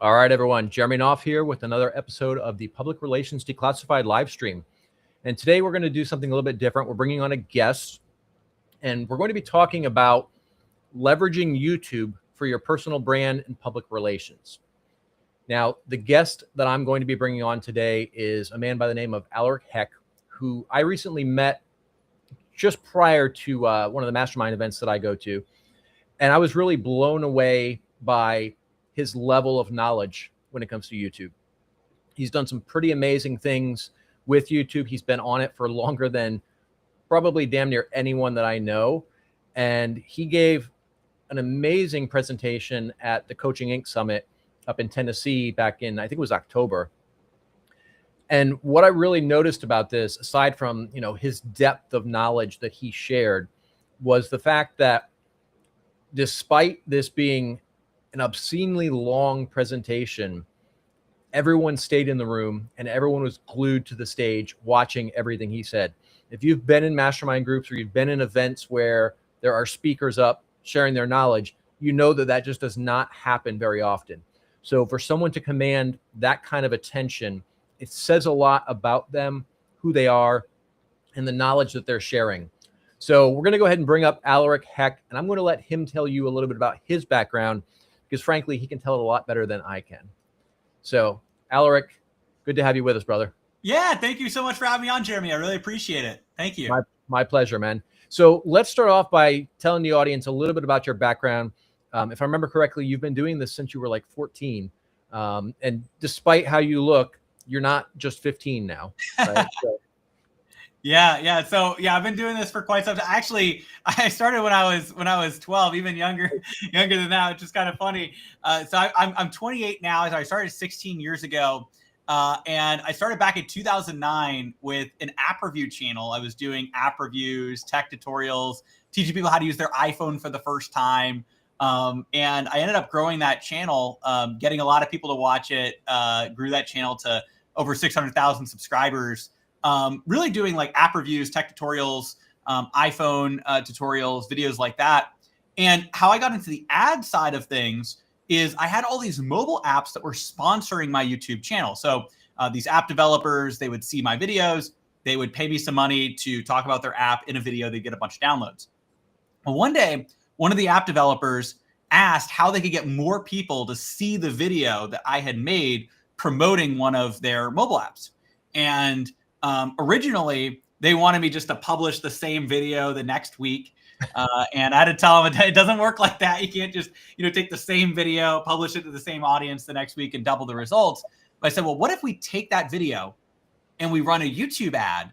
All right, everyone. Jeremy Knopf here with another episode of the Public Relations Declassified live stream. And today we're going to do something a little bit different. We're bringing on a guest, and we're going to be talking about leveraging YouTube for your personal brand and public relations. Now, the guest that I'm going to be bringing on today is a man by the name of Aleric Heck, who I recently met just prior to one of the mastermind events that I go to. And I was really blown away by his level of knowledge when it comes to YouTube. He's done some pretty amazing things with YouTube. He's been on it for longer than probably damn near anyone that I know. And he gave an amazing presentation at the Coaching Inc. Summit up in Tennessee back in, I think it was October. And what I really noticed about this, aside from, his depth of knowledge that he shared, was the fact that despite this being an obscenely long presentation, everyone stayed in the room and everyone was glued to the stage watching everything he said. If you've been in mastermind groups or you've been in events where there are speakers up sharing their knowledge, you know that just does not happen very often. So for someone to command that kind of attention, it says a lot about them, who they are, and the knowledge that they're sharing. So we're going to go ahead and bring up Aleric Heck, and I'm going to let him tell you a little bit about his background, because frankly, he can tell it a lot better than I can. So Aleric, good to have you with us, brother. Yeah, thank you so much for having me on, Jeremy. I really appreciate it. Thank you. My pleasure, man. So let's start off by telling the audience a little bit about your background. If I remember correctly, you've been doing this since you were like 14. And despite how you look, you're not just 15 now. Right? So. Yeah. So I've been doing this for quite some time. Actually, I started when I was 12, even younger than that, which is kind of funny. So I'm 28 now. So I started 16 years ago. And I started back in 2009 with an app review channel. I was doing app reviews, tech tutorials, teaching people how to use their iPhone for the first time. And I ended up growing that channel, getting a lot of people to watch it, grew that channel to over 600,000 subscribers, really doing like app reviews, tech tutorials, iPhone tutorials, videos like that. And how I got into the ad side of things is I had all these mobile apps that were sponsoring my YouTube channel. So these app developers, they would see my videos, they would pay me some money to talk about their app in a video, they'd get a bunch of downloads. Well, one day, one of the app developers asked how they could get more people to see the video that I had made promoting one of their mobile apps. And originally, they wanted me just to publish the same video the next week. And I had to tell them it doesn't work like that. You can't just, take the same video, publish it to the same audience the next week and double the results. But I said, well, what if we take that video and we run a YouTube ad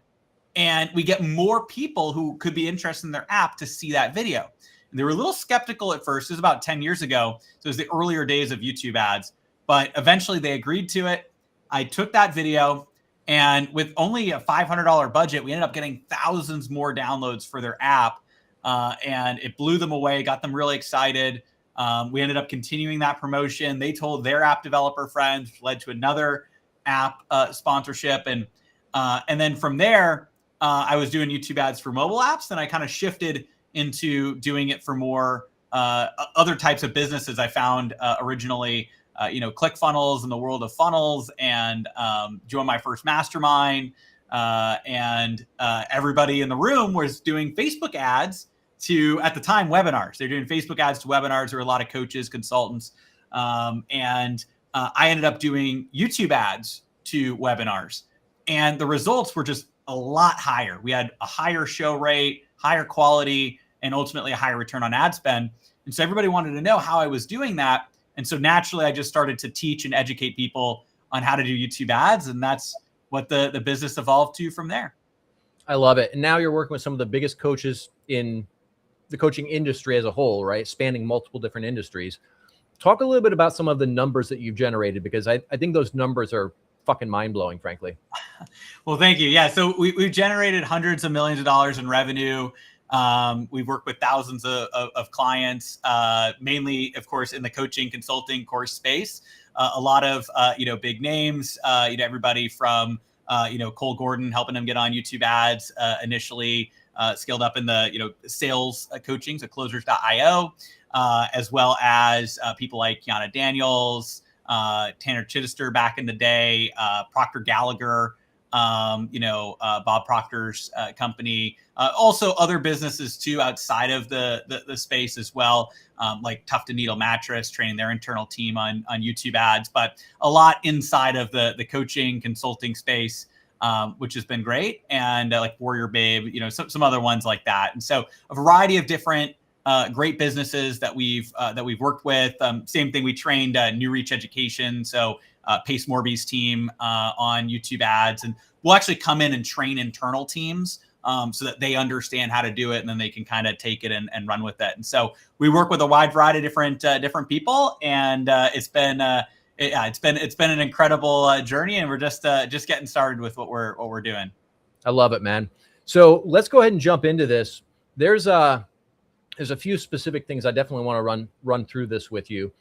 and we get more people who could be interested in their app to see that video? And they were a little skeptical at first. It was about 10 years ago. So it was the earlier days of YouTube ads. But eventually they agreed to it. I took that video, and with only a $500 budget, we ended up getting thousands more downloads for their app. And it blew them away, got them really excited. We ended up continuing that promotion. They told their app developer friends, which led to another app sponsorship. And then from there, I was doing YouTube ads for mobile apps. And I kind of shifted into doing it for more other types of businesses. I found originally, ClickFunnels in the world of funnels, and joined my first mastermind. And everybody in the room was doing Facebook ads to, at the time, webinars. They're doing Facebook ads to webinars. There were a lot of coaches, consultants. And I ended up doing YouTube ads to webinars. And the results were just a lot higher. We had a higher show rate, higher quality, and ultimately a higher return on ad spend. And so everybody wanted to know how I was doing that. And so naturally, I just started to teach and educate people on how to do YouTube ads. And that's what the business evolved to from there. I love it. And now you're working with some of the biggest coaches in the coaching industry as a whole, right? Spanning multiple different industries. Talk a little bit about some of the numbers that you've generated, because I think those numbers are fucking mind-blowing, frankly. Well, thank you. Yeah. So we've generated hundreds of millions of dollars in revenue. We've worked with thousands of clients, mainly, of course, in the coaching consulting course space. A lot of, big names, everybody from, Cole Gordon, helping them get on YouTube ads, initially scaled up in the, sales coaching, so closers.io, as well as people like Kiana Daniels, Tanner Chittister back in the day, Procter Gallagher, Bob Proctor's company, also other businesses too outside of the space as well, like Tuft and Needle Mattress, training their internal team on YouTube ads, but a lot inside of the coaching consulting space, which has been great, and like Warrior Babe, some other ones like that. And so a variety of different great businesses that we've worked with. Same thing, we trained New Reach Education, so Pace Morby's team on YouTube ads, and we'll actually come in and train internal teams so that they understand how to do it, and then they can kind of take it and run with it. And so we work with a wide variety of different people, and it's been an incredible journey, and we're just getting started with what we're doing. I love it, man. So let's go ahead and jump into this. There's a few specific things I definitely want to run through this with you.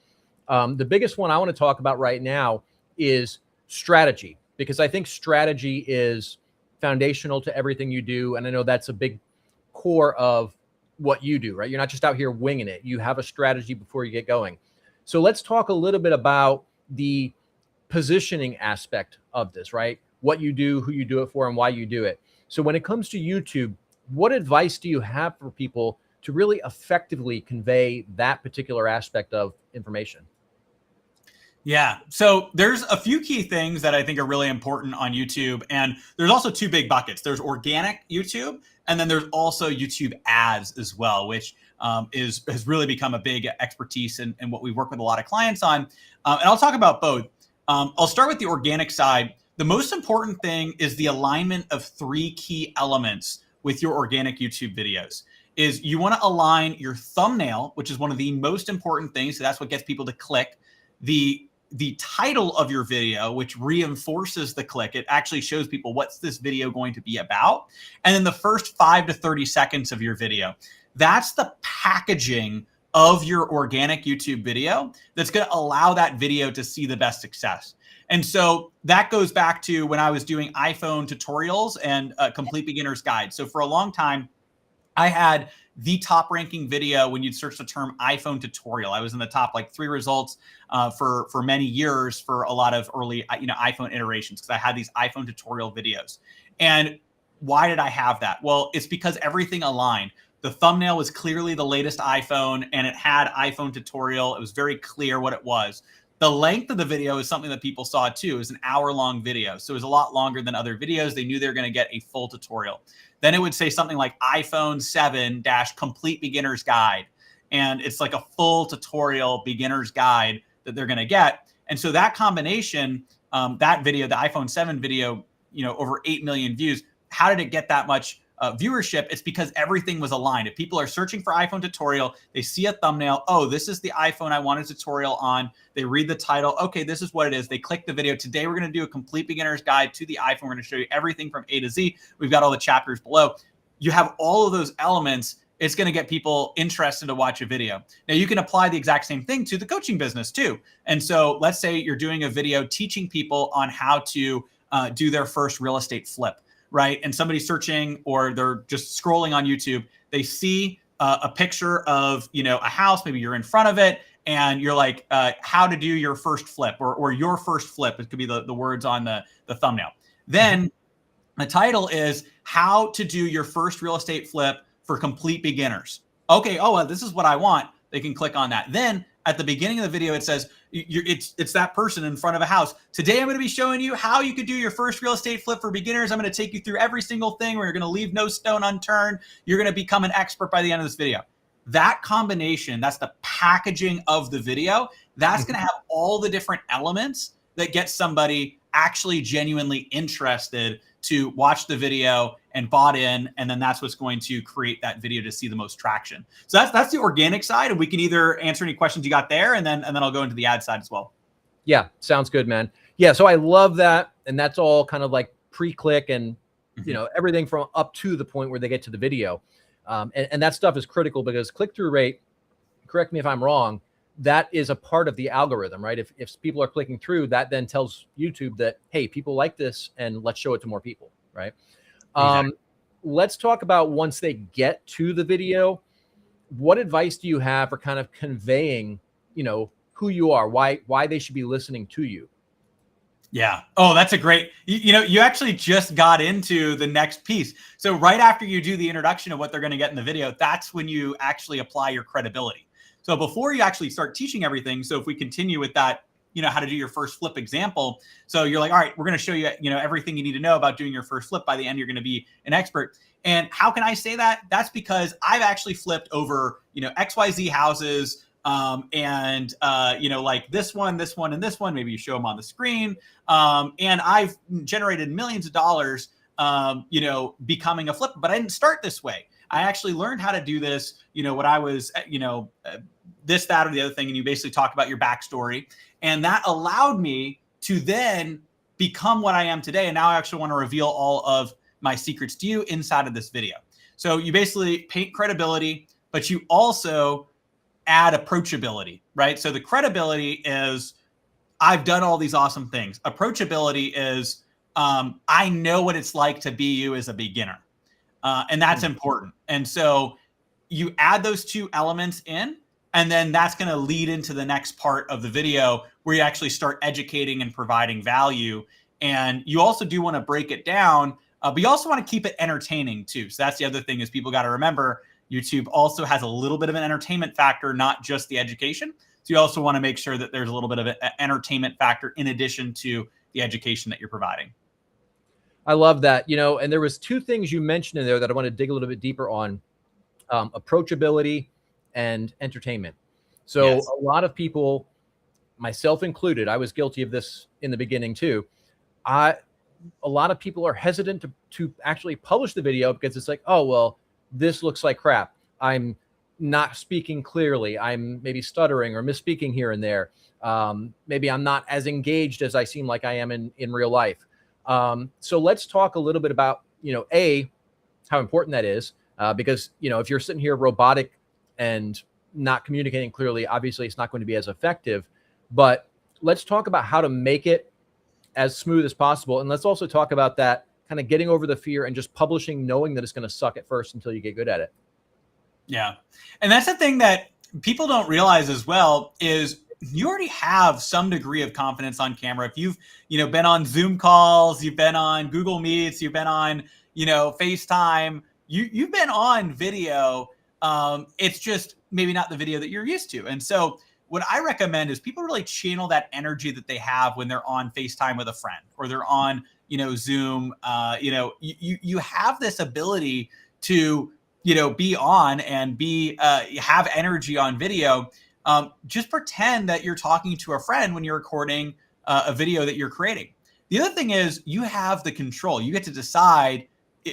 The biggest one I want to talk about right now is strategy, because I think strategy is foundational to everything you do. And I know that's a big core of what you do, right? You're not just out here winging it. You have a strategy before you get going. So let's talk a little bit about the positioning aspect of this, right? What you do, who you do it for, and why you do it. So when it comes to YouTube, what advice do you have for people to really effectively convey that particular aspect of information? Yeah. So there's a few key things that I think are really important on YouTube. And there's also two big buckets. There's organic YouTube, and then there's also YouTube ads as well, which has really become a big expertise and what we work with a lot of clients on. And I'll talk about both. I'll start with the organic side. The most important thing is the alignment of three key elements with your organic YouTube videos. Is you want to align your thumbnail, which is one of the most important things. So that's what gets people to click. The title of your video, which reinforces the click. It actually shows people what's this video going to be about. And then the first 5 to 30 seconds of your video. That's the packaging of your organic YouTube video that's going to allow that video to see the best success. And so that goes back to when I was doing iPhone tutorials and complete beginner's guide. So for a long time, I had the top ranking video when you'd search the term iPhone tutorial. I was in the top like 3 results for many years for a lot of early iPhone iterations, because I had these iPhone tutorial videos. And why did I have that? Well, it's because everything aligned. The thumbnail was clearly the latest iPhone, and it had iPhone tutorial. It was very clear what it was. The length of the video is something that people saw too. It was an hour-long video. So it was a lot longer than other videos. They knew they were going to get a full tutorial. Then it would say something like iPhone 7 - complete beginner's guide. And it's like a full tutorial beginner's guide that they're going to get. And so that combination, that video, the iPhone 7 video, over 8 million views. How did it get that much viewership? It's because everything was aligned. If people are searching for iPhone tutorial, they see a thumbnail. Oh, this is the iPhone I want a tutorial on. They read the title. Okay, this is what it is. They click the video. Today, we're going to do a complete beginner's guide to the iPhone. We're going to show you everything from A to Z. We've got all the chapters below. You have all of those elements. It's going to get people interested to watch a video. Now, you can apply the exact same thing to the coaching business too. And so let's say you're doing a video teaching people on how to do their first real estate flip. Right. And somebody's searching, or they're just scrolling on YouTube. They see a picture of, a house. Maybe you're in front of it and you're like, how to do your first flip, or your first flip. It could be the words on the thumbnail. Then the title is how to do your first real estate flip for complete beginners. Okay. Oh, well, this is what I want. They can click on that. Then at the beginning of the video, it says, it's that person in front of a house. Today, I'm going to be showing you how you could do your first real estate flip for beginners. I'm going to take you through every single thing where you're going to leave no stone unturned. You're going to become an expert by the end of this video. That combination, that's the packaging of the video. That's going to have all the different elements that get somebody actually genuinely interested to watch the video and bought in, and then that's what's going to create that video to see the most traction. So that's the organic side, and we can either answer any questions you got there, and then I'll go into the ad side as well. Yeah, sounds good, man. Yeah, so I love that, and that's all kind of like pre-click and everything from up to the point where they get to the video, and that stuff is critical because click-through rate. Correct me if I'm wrong. That is a part of the algorithm, right? If people are clicking through, that then tells YouTube that, hey, people like this, and let's show it to more people, right? Exactly. Let's talk about once they get to the video, what advice do you have for kind of conveying, who you are, why they should be listening to you. Yeah. Oh, that's a great, you know, you actually just got into the next piece. So right after you do the introduction of what they're going to get in the video, that's when you actually apply your credibility. So before you actually start teaching everything, so if we continue with that, you know, how to do your first flip example. So you're like, all right, we're going to show you, you know, everything you need to know about doing your first flip. By the end, you're going to be an expert. And how can I say that? That's because I've actually flipped over, you know, XYZ houses, you know, like this one, and this one. Maybe you show them on the screen. And I've generated millions of dollars, you know, becoming a flipper. But I didn't start this way. I actually learned how to do this, you know, when I was, you know, this, that, or the other thing. And you basically talk about your backstory. And that allowed me to then become what I am today. And now I actually want to reveal all of my secrets to you inside of this video. So you basically paint credibility, but you also add approachability, right? So the credibility is, I've done all these awesome things. Approachability is, I know what it's like to be you as a beginner. And that's important. And so you add those two elements in, and then that's going to lead into the next part of the video where you actually start educating and providing value. And you also do want to break it down, but you also want to keep it entertaining too. So that's the other thing is people got to remember YouTube also has a little bit of an entertainment factor, not just the education. So you also want to make sure that there's a little bit of an entertainment factor in addition to the education that you're providing. I love that, you know, and there was two things you mentioned in there that I want to dig a little bit deeper on, approachability and entertainment. So Yes. A lot of people, myself included, I was guilty of this in the beginning too. A lot of people are hesitant to actually publish the video because it's like, oh, well, this looks like crap. I'm not speaking clearly. I'm maybe stuttering or misspeaking here and there. Maybe I'm not as engaged as I seem like I am in real life. So let's talk a little bit about, you know, how important that is, because, you know, if you're sitting here robotic and not communicating clearly, obviously it's not going to be as effective. But let's talk about how to make it as smooth as possible. And let's also talk about that kind of getting over the fear and just publishing, knowing that it's going to suck at first until you get good at it. Yeah. And that's the thing that people don't realize as well is you already have some degree of confidence on camera. If you've, you know, been on Zoom calls, you've been on Google Meets, you've been on, you know, FaceTime, you've been on video. It's just maybe not the video that you're used to. And so what I recommend is people really channel that energy that they have when they're on FaceTime with a friend or they're on, you know, Zoom. You know, you have this ability to, you know, be on and be have energy on video. Just pretend that you're talking to a friend when you're recording a video that you're creating. The other thing is you have the control. You get to decide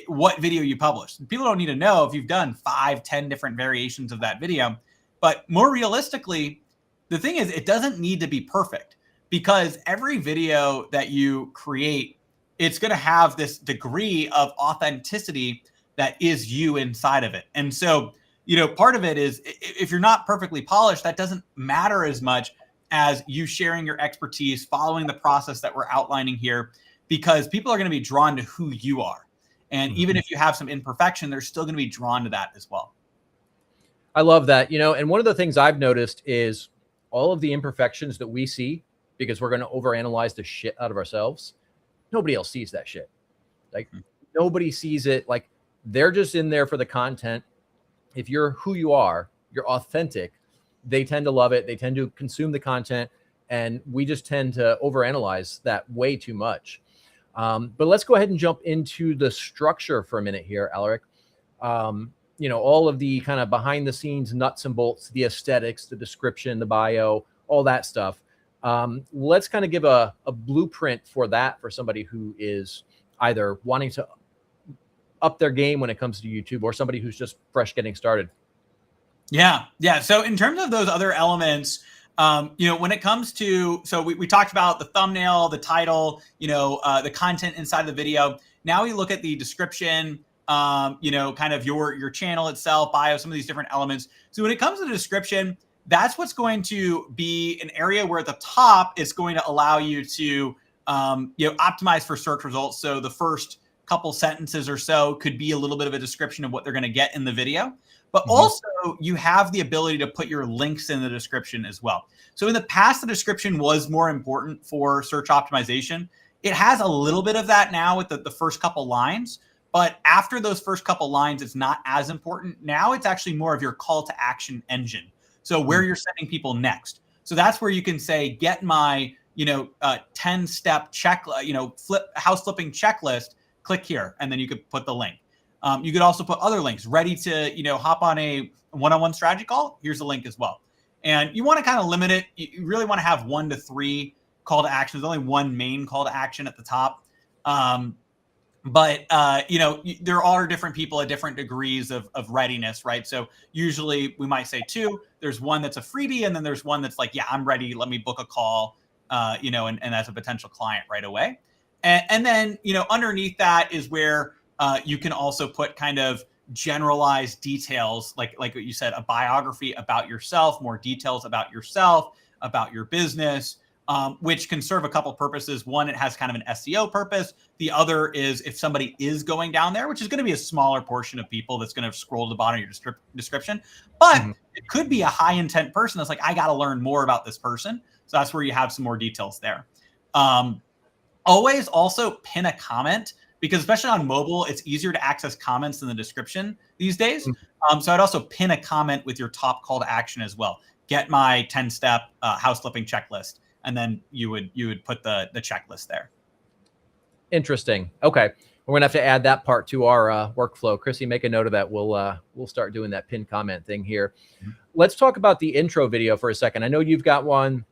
what video you publish. People don't need to know if you've done 5, 10 different variations of that video. But more realistically, the thing is it doesn't need to be perfect because every video that you create, it's going to have this degree of authenticity that is you inside of it. And so, you know, part of it is if you're not perfectly polished, that doesn't matter as much as you sharing your expertise, following the process that we're outlining here, because people are going to be drawn to who you are. And even if you have some imperfection, they're still going to be drawn to that as well. I love that, you know, and one of the things I've noticed is all of the imperfections that we see because we're going to overanalyze the shit out of ourselves. Nobody else sees that shit. Like nobody sees it. Like they're just in there for the content. If you're who you are, you're authentic, they tend to love it. They tend to consume the content. And we just tend to overanalyze that way too much. But let's go ahead and jump into the structure for a minute here, Aleric. You know, all of the kind of behind the scenes nuts and bolts, the aesthetics, the description, the bio, all that stuff. Let's kind of give a blueprint for that for somebody who is either wanting to up their game when it comes to YouTube or somebody who's just fresh getting started. Yeah. Yeah. So in terms of those other elements, you know, when it comes to, so we talked about the thumbnail, the title, you know, the content inside the video. Now we look at the description, you know, kind of your channel itself, bio, some of these different elements. So when it comes to the description, that's what's going to be an area where at the top, it's going to allow you to, you know, optimize for search results. So the first couple sentences or so could be a little bit of a description of what they're going to get in the video. but also you have the ability to put your links in the description as well. So in the past, the description was more important for search optimization. It has a little bit of that now with the first couple lines, but after those first couple lines, it's not as important. Now it's actually more of your call to action engine. So where you're sending people next. So that's where you can say, get my, 10-step check, house flipping checklist, click here. And then you could put the link. You could also put other links ready to, hop on a one-on-one strategy call. Here's a link as well. And you want to kind of limit it. You really want to have 1 to 3 call to action. There's only one main call to action at the top. But there are different people at different degrees of readiness, right? So usually we might say 2. There's one that's a freebie, and then there's one that's like, yeah, I'm ready. Let me book a call, and that's a potential client right away. And then, underneath that is where you can also put kind of generalized details, like what you said, a biography about yourself, more details about yourself, about your business, which can serve a couple purposes. One, it has kind of an SEO purpose. The other is if somebody is going down there, which is going to be a smaller portion of people that's going to scroll to the bottom of your description, but it could be a high intent person that's like, I got to learn more about this person. So that's where you have some more details there. Always also pin a comment, because especially on mobile, it's easier to access comments in the description these days. So I'd also pin a comment with your top call to action as well. Get my 10-step house flipping checklist. And then you would put the checklist there. Interesting. Okay. We're going to have to add that part to our workflow. Chrissy, make a note of that. We'll start doing that pin comment thing here. Let's talk about the intro video for a second. I know you've got one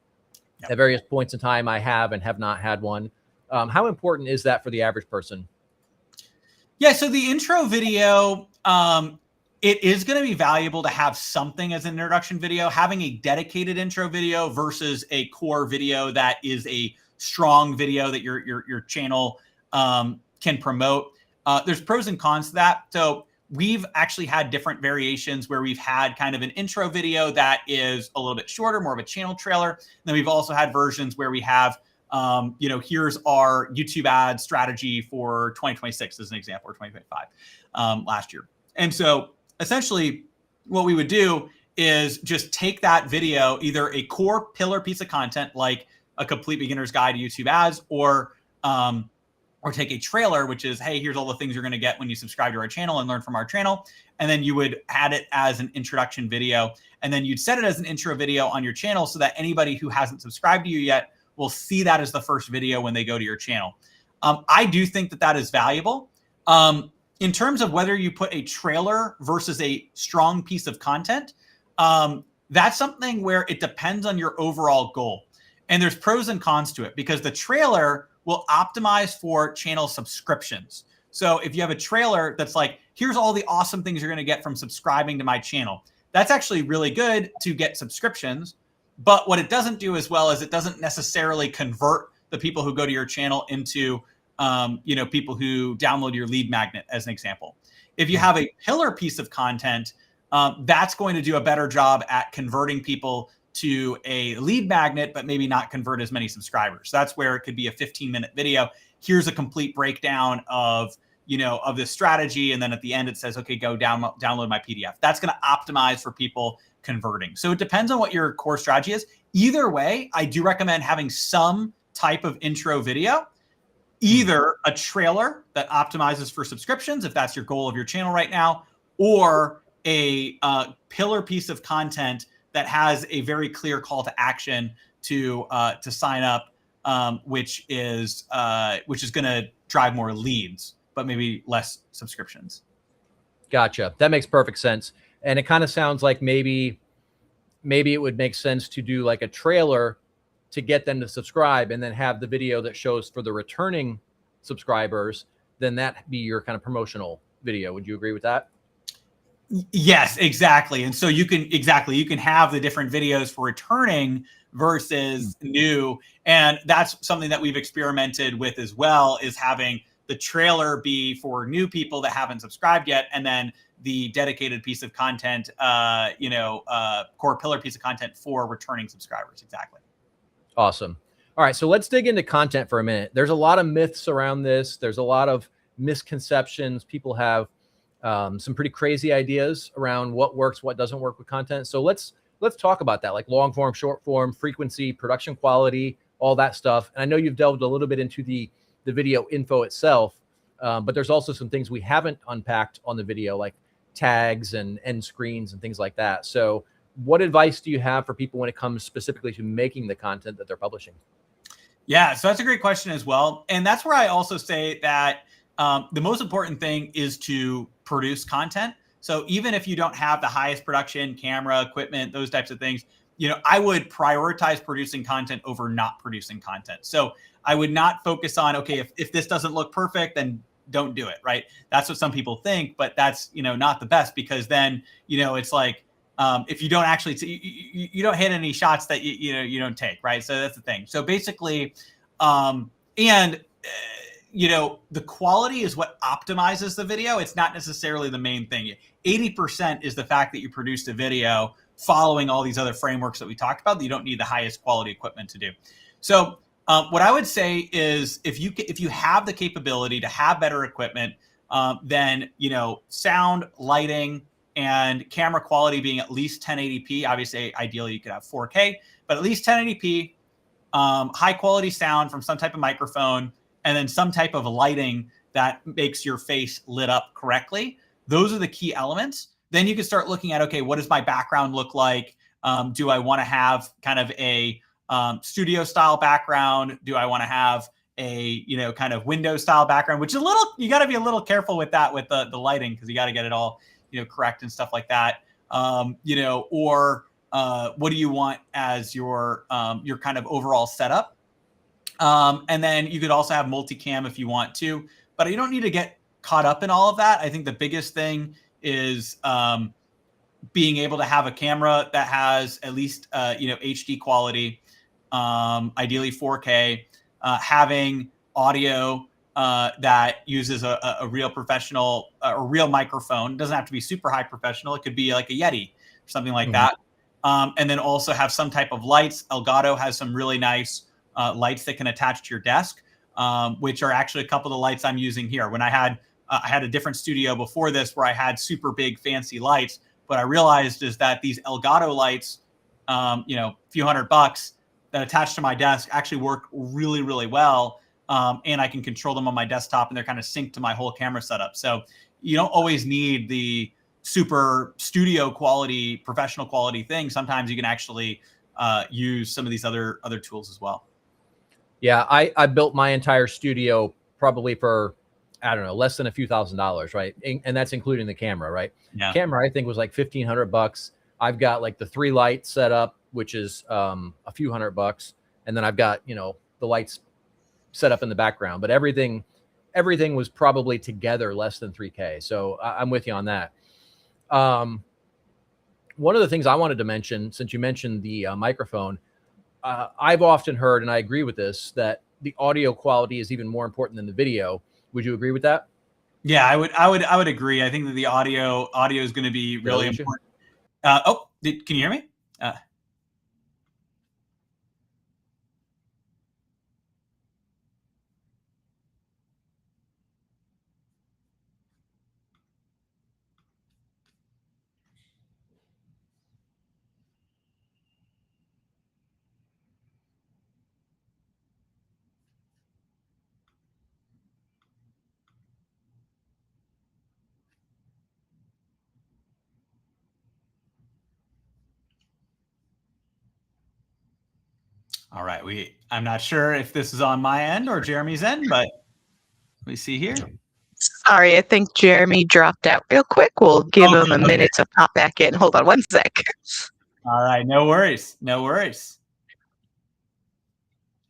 at various points in time. I have and have not had one. How important is that for the average person? Yeah. So the intro video, it is going to be valuable to have something as an introduction video. Having a dedicated intro video versus a core video that is a strong video that your channel can promote. There's pros and cons to that. So we've actually had different variations where we've had kind of an intro video that is a little bit shorter, more of a channel trailer. And then we've also had versions where we have, here's our YouTube ad strategy for 2026 as an example, or 2025 last year. And so essentially what we would do is just take that video, either a core pillar piece of content like a complete beginner's guide to YouTube ads, or take a trailer, which is, hey, here's all the things you're going to get when you subscribe to our channel and learn from our channel. And then you would add it as an introduction video. And then you'd set it as an intro video on your channel so that anybody who hasn't subscribed to you yet will see that as the first video when they go to your channel. I do think that is valuable. In terms of whether you put a trailer versus a strong piece of content, that's something where it depends on your overall goal. And there's pros and cons to it, because the trailer will optimize for channel subscriptions. So if you have a trailer that's like, here's all the awesome things you're going to get from subscribing to my channel, that's actually really good to get subscriptions. But what it doesn't do as well is it doesn't necessarily convert the people who go to your channel into people who download your lead magnet, as an example. If you have a pillar piece of content, that's going to do a better job at converting people to a lead magnet, but maybe not convert as many subscribers. So that's where it could be a 15-minute video. Here's a complete breakdown of this strategy. And then at the end, it says, okay, go download my PDF. That's going to optimize for people converting. So it depends on what your core strategy is. Either way, I do recommend having some type of intro video, either a trailer that optimizes for subscriptions, if that's your goal of your channel right now, or a pillar piece of content that has a very clear call to action to sign up, which is going to drive more leads, but maybe less subscriptions. Gotcha. That makes perfect sense. And it kind of sounds like maybe it would make sense to do like a trailer to get them to subscribe, and then have the video that shows for the returning subscribers, then that be your kind of promotional video. Would you agree with that? Yes, exactly. And so you can have the different videos for returning versus new. And that's something that we've experimented with as well, is having the trailer be for new people that haven't subscribed yet, and then the dedicated piece of content, core pillar piece of content for returning subscribers. Exactly. Awesome. All right. So let's dig into content for a minute. There's a lot of myths around this. There's a lot of misconceptions. People have some pretty crazy ideas around what works, what doesn't work with content. So let's talk about that, like long form, short form, frequency, production quality, all that stuff. And I know you've delved a little bit into the video info itself, but there's also some things we haven't unpacked on the video, like tags and end screens and things like that. So what advice do you have for people when it comes specifically to making the content that they're publishing? Yeah, so that's a great question as well. And that's where I also say that the most important thing is to produce content. So even if you don't have the highest production, camera, equipment, those types of things, I would prioritize producing content over not producing content. So I would not focus on, okay, if this doesn't look perfect, then don't do it, right? That's what some people think, but that's, not the best, because then, it's like, if you don't actually, you don't hit any shots that you don't take, right? So that's the thing. So basically, the quality is what optimizes the video. It's not necessarily the main thing. 80% is the fact that you produced a video following all these other frameworks that we talked about that you don't need the highest quality equipment to do. So what I would say is if you have the capability to have better equipment, then, sound, lighting, and camera quality being at least 1080p. Obviously, ideally you could have 4K, but at least 1080p, high quality sound from some type of microphone, and then some type of lighting that makes your face lit up correctly. Those are the key elements. Then you can start looking at, okay, what does my background look like? Do I want to have kind of a studio style background? Do I want to have a, kind of window style background, which is you got to be a little careful with that, with the lighting, because you got to get it all, correct and stuff like that. Or what do you want as your kind of overall setup? And then you could also have multicam if you want to, but you don't need to get caught up in all of that. I think the biggest thing is being able to have a camera that has at least HD quality, ideally 4K, having audio that uses a real professional, a real microphone. It doesn't have to be super high professional. It could be like a Yeti or something like that. And then also have some type of lights. Elgato has some really nice lights that can attach to your desk, which are actually a couple of the lights I'm using here. When I had a different studio before this where I had super big fancy lights, what I realized is that these Elgato lights, a few $100 that attach to my desk actually work really, really well. And I can control them on my desktop, and they're kind of synced to my whole camera setup. So you don't always need the super studio quality, professional quality thing. Sometimes you can actually use some of these other tools as well. Yeah, I built my entire studio probably for, I don't know, less than a few $1,000s, right? And that's including the camera, right? Yeah. Camera, I think, was like $1,500. I've got like the 3 lights set up, which is a few $100, and then I've got the lights set up in the background. But everything was probably together less than 3K. So I'm with you on that. One of the things I wanted to mention, since you mentioned the microphone, I've often heard, and I agree with this, that the audio quality is even more important than the video. Would you agree with that? Yeah, I would agree. I think that the audio is going to be really important. Can you hear me? All right, I'm not sure if this is on my end or Jeremy's end, but let me see here. Sorry, I think Jeremy dropped out real quick. We'll give him a minute to pop back in. Hold on one sec. All right, no worries. No worries.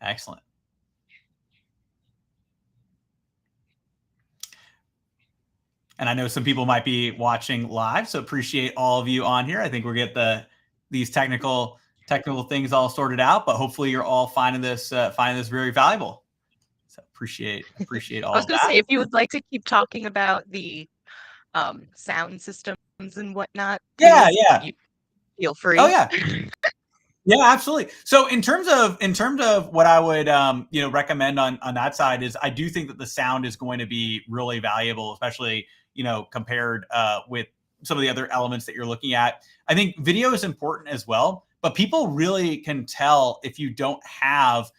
Excellent. And I know some people might be watching live, so appreciate all of you on here. I think we'll get these technical things all sorted out, but hopefully you're all finding this very valuable. So appreciate all. I was going to say, if you would like to keep talking about the sound systems and whatnot, yeah, feel free. Oh yeah. Yeah, absolutely. So in terms of what I would recommend on that side is, I do think that the sound is going to be really valuable, especially compared with some of the other elements that you're looking at. I think video is important as well, but people really can tell if you don't have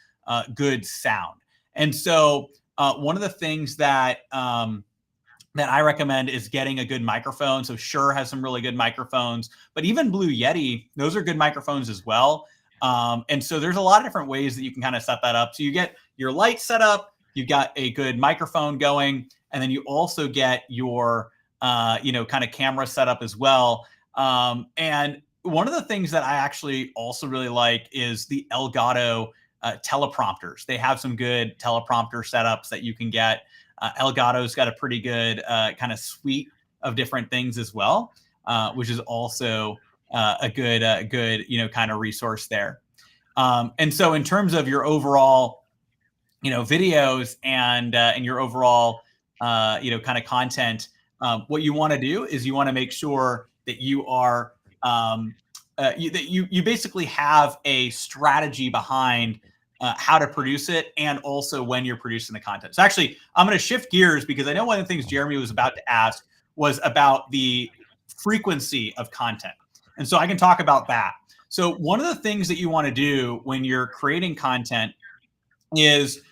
good sound. And so one of the things that that I recommend is getting a good microphone. So Shure has some really good microphones, but even Blue Yeti, those are good microphones as well. And so there's a lot of different ways that you can kind of set that up. So you get your light set up, you got a good microphone going, and then you also get your kind of camera set up as well. And one of the things that I actually also really like is the Elgato teleprompters. They have some good teleprompter setups that you can get. Elgato's got a pretty good kind of suite of different things as well, which is also a good kind of resource there. And so in terms of your overall videos and your overall kind of content, what you want to do is you want to make sure that you are that you basically have a strategy behind how to produce it, and also when you're producing the content. So actually, I'm going to shift gears because I know one of the things Jeremy was about to ask was about the frequency of content. And so I can talk about that. So one of the things that you want to do when you're creating content is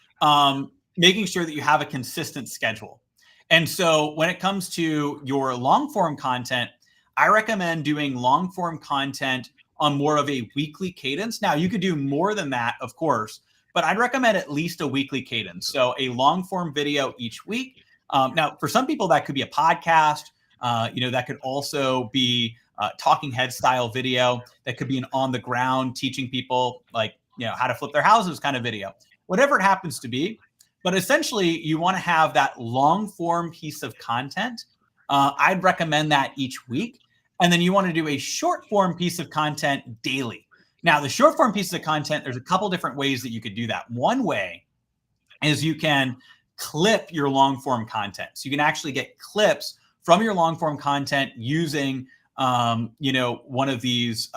making sure that you have a consistent schedule. And so when it comes to your long form content, I recommend doing long form content on more of a weekly cadence. Now, you could do more than that, of course, but I'd recommend at least a weekly cadence. So a long form video each week. Now, for some people, that could be a podcast. That could also be talking head style video. That could be an on the ground teaching people how to flip their houses kind of video, whatever it happens to be. But essentially, you want to have that long form piece of content. I'd recommend that each week. And then you want to do a short form piece of content daily. Now, the short form piece of content, there's a couple different ways that you could do that. One way is you can clip your long form content. So you can actually get clips from your long form content using, one of these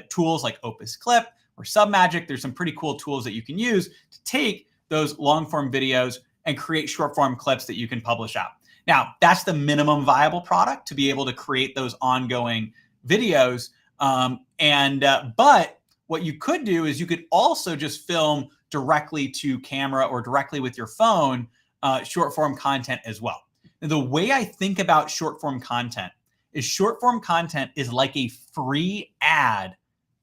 tools like Opus Clip or Submagic. There's some pretty cool tools that you can use to take those long form videos and create short form clips that you can publish out. Now, that's the minimum viable product to be able to create those ongoing videos. But what you could do is you could also just film directly to camera or directly with your phone short form content as well. Now, the way I think about short form content is like a free ad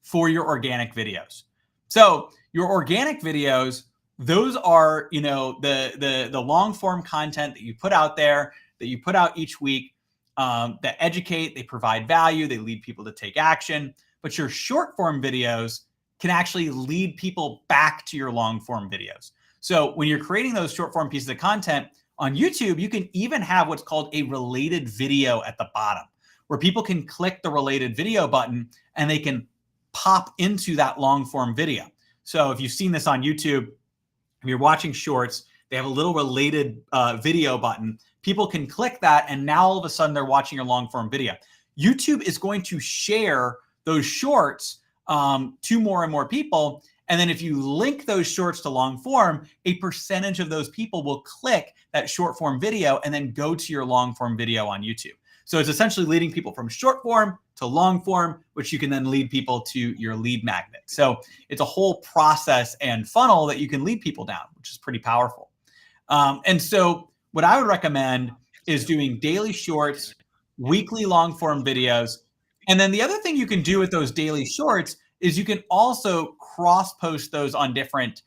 for your organic videos. So your organic videos, those are, the long form content that you put out there, that you put out each week, that educate, they provide value, they lead people to take action. But your short form videos can actually lead people back to your long form videos. So when you're creating those short form pieces of content on YouTube, you can even have what's called a related video at the bottom, where people can click the related video button and they can pop into that long form video. So if you've seen this on YouTube, if you're watching shorts, they have a little related video button. People can click that, and now all of a sudden they're watching your long form video. YouTube is going to share those shorts to more and more people. And then if you link those shorts to long form, a percentage of those people will click that short form video and then go to your long form video on YouTube. So it's essentially leading people from short form to long form, which you can then lead people to your lead magnet. So it's a whole process and funnel that you can lead people down, which is pretty powerful. And so what I would recommend is doing daily shorts, weekly long form videos. And then the other thing you can do with those daily shorts is you can also cross post those on different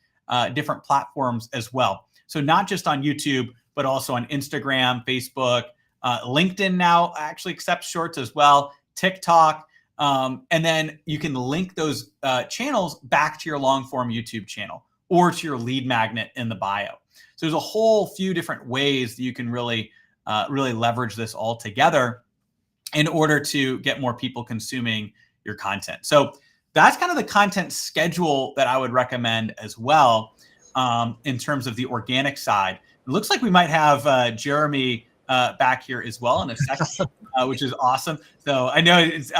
platforms as well. So not just on YouTube, but also on Instagram, Facebook, LinkedIn now actually accepts shorts as well, TikTok. And then you can link those channels back to your long form YouTube channel or to your lead magnet in the bio. So there's a whole few different ways that you can really leverage this all together in order to get more people consuming your content. So that's kind of the content schedule that I would recommend as well in terms of the organic side. It looks like we might have Jeremy back here as well in a second, which is awesome. So I know it's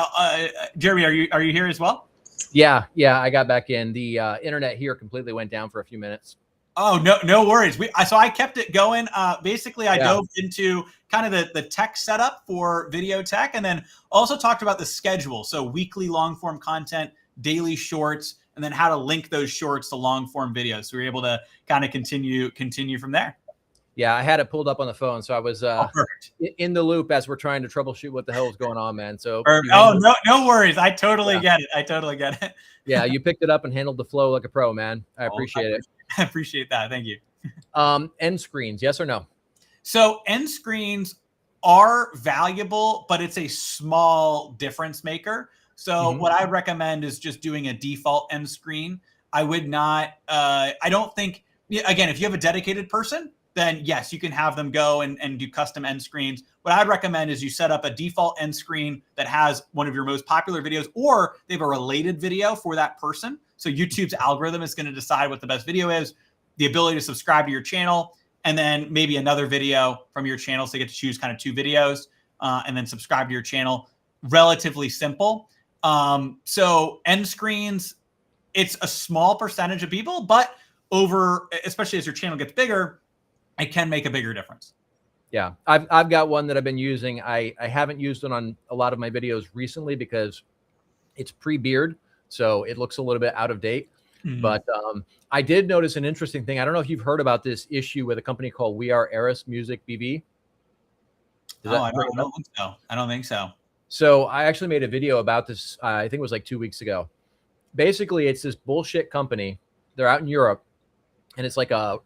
Jeremy, are you here as well? Yeah, I got back in. The internet here completely went down for a few minutes. Oh, no worries. So I kept it going. Basically, I Yeah. dove into kind of the tech setup for video tech, and then also talked about the schedule. So weekly long form content, daily shorts, and then how to link those shorts to long form videos. So we're able to kind of continue from there. Yeah, I had it pulled up on the phone, so I was Perfect. in the loop as we're trying to troubleshoot what the hell is going on, man. So No worries. I totally get it. I totally get it. yeah, you picked it up and handled the flow like a pro, man. I appreciate it. I appreciate that. Thank you. End screens, yes or no? So end screens are valuable, but it's a small difference maker. So what I recommend is just doing a default end screen. I would not, I don't think, again, if you have a dedicated person, then yes, you can have them go and do custom end screens. What I'd recommend is you set up a default end screen that has one of your most popular videos, or they have a related video for that person. So YouTube's algorithm is going to decide what the best video is, the ability to subscribe to your channel, and then maybe another video from your channel. So you get to choose kind of 2 videos and then subscribe to your channel. Relatively simple. So end screens, it's a small percentage of people, but especially as your channel gets bigger, it can make a bigger difference. Yeah, I've got one that I've been using. I haven't used it on a lot of my videos recently because it's pre-beard, so it looks a little bit out of date. But I did notice an interesting thing. I don't know if you've heard about this issue with a company called We Are Eris Music BB. I don't think so. I don't think so. So I actually made a video about this. I think it was like 2 weeks ago. Basically, it's this bullshit company. They're out in Europe, and it's like a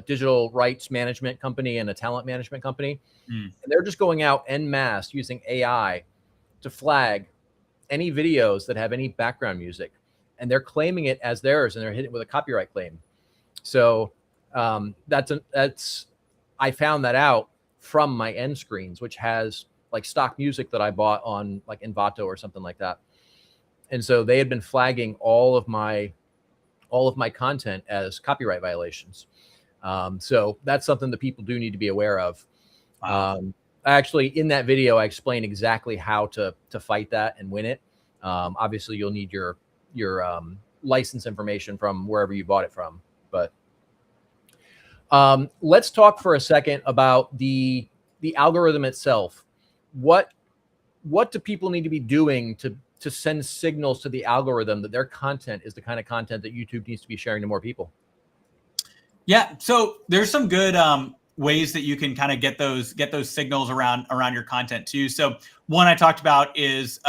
digital rights management company and a talent management company. And they're just going out en masse using AI to flag any videos that have any background music. And they're claiming it as theirs, and they're hitting it with a copyright claim. So I found that out from my end screens, which has like stock music that I bought on like Envato or something like that. And so they had been flagging all of my content as copyright violations. So that's something that people do need to be aware of. Wow. Actually, in that video, I explain exactly how to fight that and win it. Obviously, you'll need your license information from wherever you bought it from. But let's talk for a second about the algorithm itself. What do people need to be doing to send signals to the algorithm that their content is the kind of content that YouTube needs to be sharing to more people? Yeah, so there's some good ways that you can kind of get those signals around your content too. So one I talked about is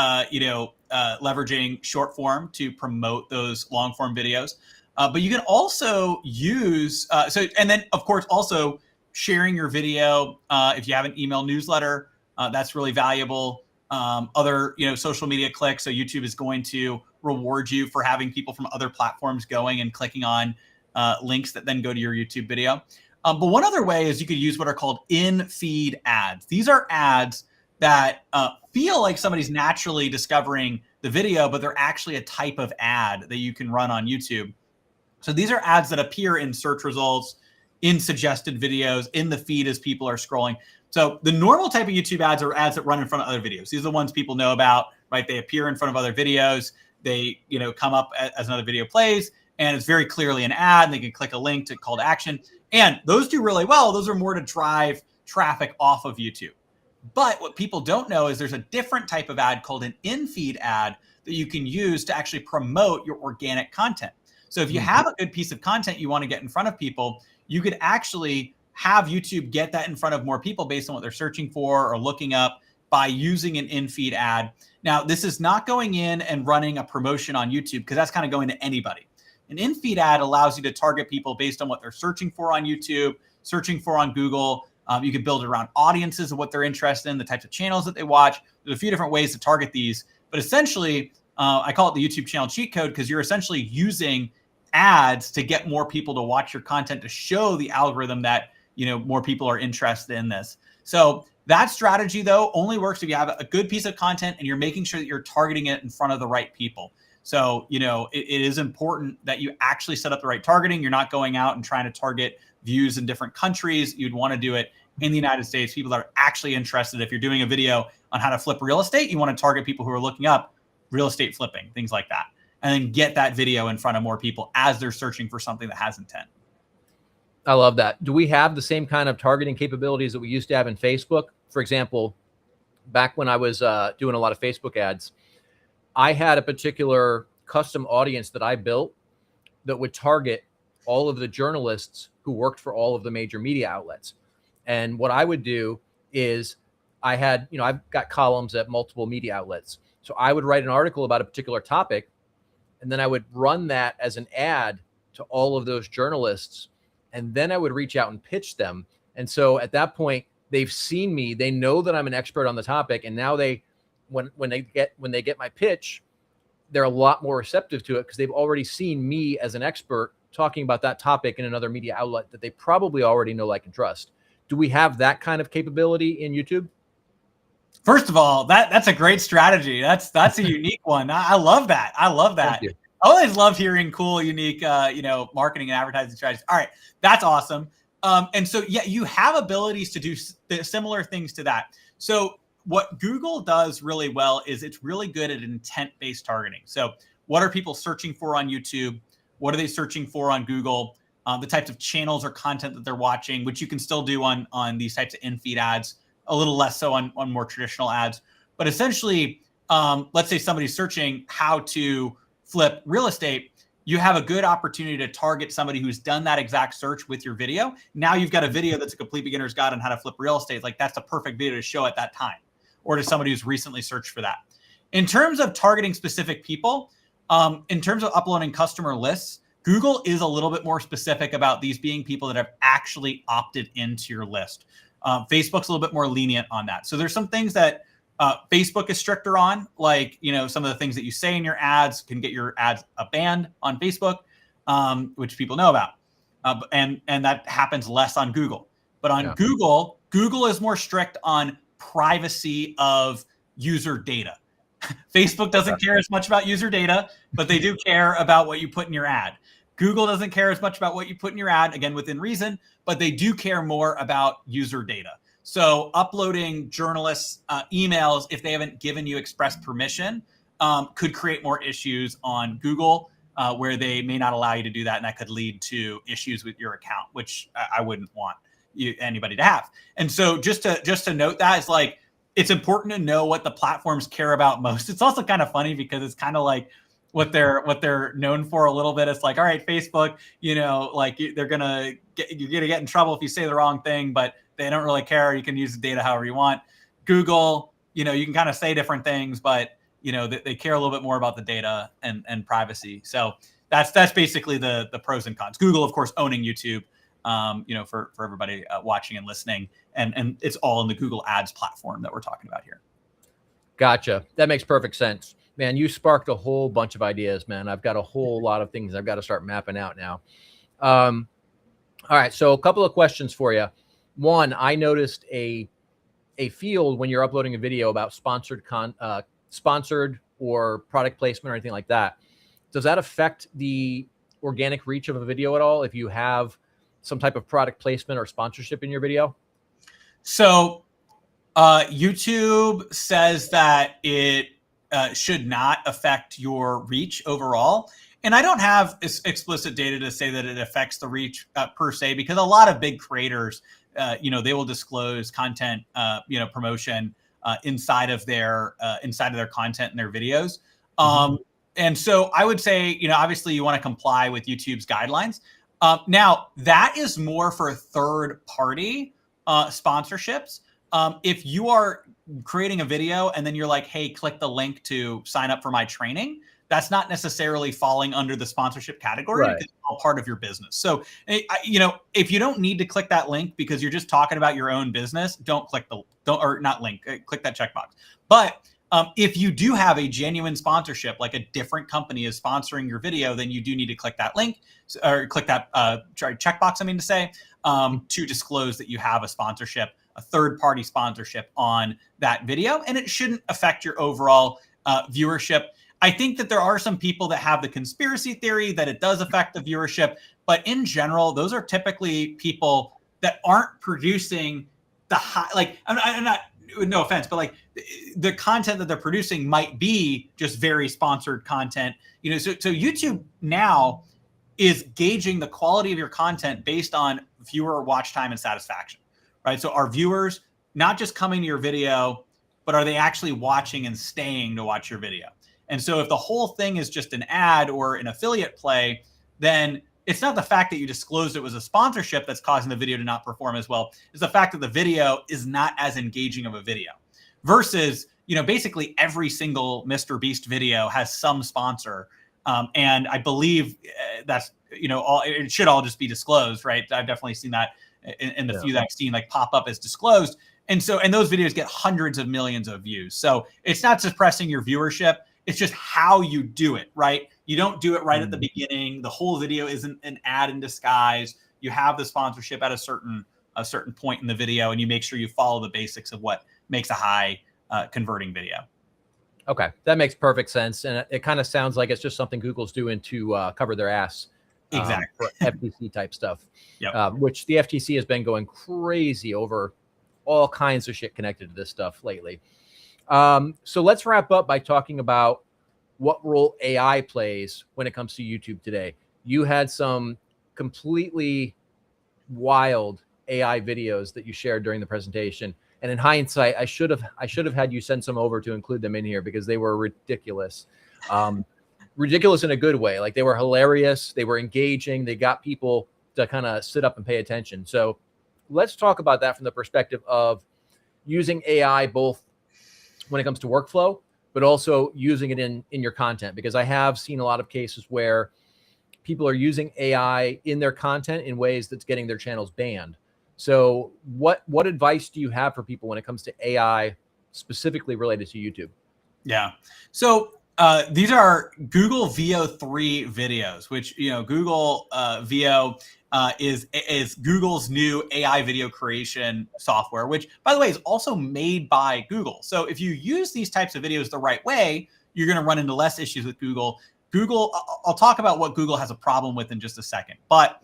leveraging short form to promote those long form videos. But you can also use and then of course also sharing your video if you have an email newsletter, that's really valuable. Other social media clicks. So YouTube is going to reward you for having people from other platforms going and clicking on links that then go to your YouTube video. But one other way is you could use what are called in-feed ads. These are ads that feel like somebody's naturally discovering the video, but they're actually a type of ad that you can run on YouTube. So these are ads that appear in search results, in suggested videos, in the feed as people are scrolling. So the normal type of YouTube ads are ads that run in front of other videos. These are the ones people know about, right? They appear in front of other videos. They, come up as another video plays, and it's very clearly an ad. And they can click a link to call to action. And those do really well. Those are more to drive traffic off of YouTube. But what people don't know is there's a different type of ad called an in-feed ad that you can use to actually promote your organic content. So if you have a good piece of content you want to get in front of people, you could actually have YouTube get that in front of more people based on what they're searching for or looking up by using an in-feed ad. Now, this is not going in and running a promotion on YouTube because that's kind of going to anybody. An in-feed ad allows you to target people based on what they're searching for on YouTube, searching for on Google. You can build it around audiences of what they're interested in, the types of channels that they watch. There's a few different ways to target these, but essentially, I call it the YouTube channel cheat code because you're essentially using ads to get more people to watch your content to show the algorithm that more people are interested in this. So that strategy, though, only works if you have a good piece of content and you're making sure that you're targeting it in front of the right people. So, it is important that you actually set up the right targeting. You're not going out and trying to target views in different countries. You'd want to do it in the United States, people that are actually interested. If you're doing a video on how to flip real estate, you want to target people who are looking up real estate flipping, things like that, and then get that video in front of more people as they're searching for something that has intent. I love that. Do we have the same kind of targeting capabilities that we used to have in Facebook? For example, back when I was doing a lot of Facebook ads, I had a particular custom audience that I built that would target all of the journalists who worked for all of the major media outlets. And what I would do is I've got columns at multiple media outlets. So I would write an article about a particular topic, and then I would run that as an ad to all of those journalists. And then I would reach out and pitch them. And so at that point, they've seen me, they know that I'm an expert on the topic. And now when they get my pitch, they're a lot more receptive to it because they've already seen me as an expert talking about that topic in another media outlet that they probably already know, like, and trust. Do we have that kind of capability in YouTube? First of all, that's a great strategy. That's a unique one. I love that. I love that. I always love hearing cool, unique, marketing and advertising strategies. All right, that's awesome. And so, yeah, you have abilities to do similar things to that. So what Google does really well is it's really good at intent-based targeting. So what are people searching for on YouTube? What are they searching for on Google? The types of channels or content that they're watching, which you can still do on these types of in-feed ads, a little less so on more traditional ads. But essentially, let's say somebody's searching how to flip real estate. You have a good opportunity to target somebody who's done that exact search with your video. Now you've got a video that's a complete beginner's guide on how to flip real estate. Like, that's a perfect video to show at that time, or to somebody who's recently searched for that. In terms of targeting specific people, in terms of uploading customer lists, Google is a little bit more specific about these being people that have actually opted into your list. Facebook's a little bit more lenient on that. So there's some things that Facebook is stricter on, like, some of the things that you say in your ads can get your ads banned on Facebook, which people know about. And that happens less on Google. But on Google is more strict on privacy of user data. Facebook doesn't care as much about user data, but they do care about what you put in your ad. Google doesn't care as much about what you put in your ad, again, within reason, but they do care more about user data. So uploading journalists' emails, if they haven't given you express permission, could create more issues on Google, where they may not allow you to do that. And that could lead to issues with your account, which I wouldn't want anybody to have. And so just to note that, is like, it's important to know what the platforms care about most. It's also kind of funny because it's kind of like what they're known for a little bit. It's like, all right, Facebook, like, you're gonna get in trouble if you say the wrong thing, but they don't really care. You can use the data however you want. Google, you can kind of say different things, but they care a little bit more about the data and privacy. So that's basically the pros and cons. Google, of course, owning YouTube, for everybody watching and listening, and it's all in the Google Ads platform that we're talking about here. Gotcha. That makes perfect sense, man. You sparked a whole bunch of ideas, man. I've got a whole lot of things I've got to start mapping out now. All right, so a couple of questions for you. One, I noticed a field when you're uploading a video about sponsored or product placement or anything like that. Does that affect the organic reach of a video at all if you have some type of product placement or sponsorship in your video? So YouTube says that it should not affect your reach overall. And I don't have explicit data to say that it affects the reach per se, because a lot of big creators, they will disclose content, promotion inside of their content and their videos. And so I would say, obviously you want to comply with YouTube's guidelines. Now that is more for third party sponsorships. If you are creating a video and then you're like, hey, click the link to sign up for my training, that's not necessarily falling under the sponsorship category. Right. It's all part of your business. So, if you don't need to click that link because you're just talking about your own business, click that checkbox. But if you do have a genuine sponsorship, like a different company is sponsoring your video, then you do need to click that link or click that checkbox, to disclose that you have a sponsorship, a third-party sponsorship on that video, and it shouldn't affect your overall viewership. I think that there are some people that have the conspiracy theory that it does affect the viewership, but in general, those are typically people that aren't producing the high, like, I'm not, no offense, but like the content that they're producing might be just very sponsored content, so YouTube now is gauging the quality of your content based on viewer watch time and satisfaction, right? So are viewers not just coming to your video, but are they actually watching and staying to watch your video? And so if the whole thing is just an ad or an affiliate play, then it's not the fact that you disclosed it was a sponsorship that's causing the video to not perform as well. It's the fact that the video is not as engaging of a video versus, basically every single Mr. Beast video has some sponsor. And I believe that's, it should all just be disclosed, right? I've definitely seen that in the few that I've seen like pop up as disclosed. And those videos get hundreds of millions of views. So it's not suppressing your viewership. It's just how you do it, right? You don't do it right at the beginning. The whole video isn't an ad in disguise. You have the sponsorship at a certain point in the video, and you make sure you follow the basics of what makes a high converting video. Okay, that makes perfect sense. And it kind of sounds like it's just something Google's doing to cover their ass. Exactly. For FTC type stuff, yep. Which the FTC has been going crazy over all kinds of shit connected to this stuff lately. So let's wrap up by talking about what role AI plays when it comes to YouTube today. You had some completely wild AI videos that you shared during the presentation. And in hindsight, I should have had you send some over to include them in here because they were ridiculous. Ridiculous in a good way. Like they were hilarious. They were engaging. They got people to kind of sit up and pay attention. So let's talk about that from the perspective of using AI, both when it comes to workflow, but also using it in your content, because I have seen a lot of cases where people are using AI in their content in ways that's getting their channels banned. So what advice do you have for people when it comes to AI specifically related to YouTube? Yeah. So these are Google VO3 videos, which, Google VO is Google's new AI video creation software, which, by the way, is also made by Google. So if you use these types of videos the right way, you're going to run into less issues with Google. I'll talk about what Google has a problem with in just a second. But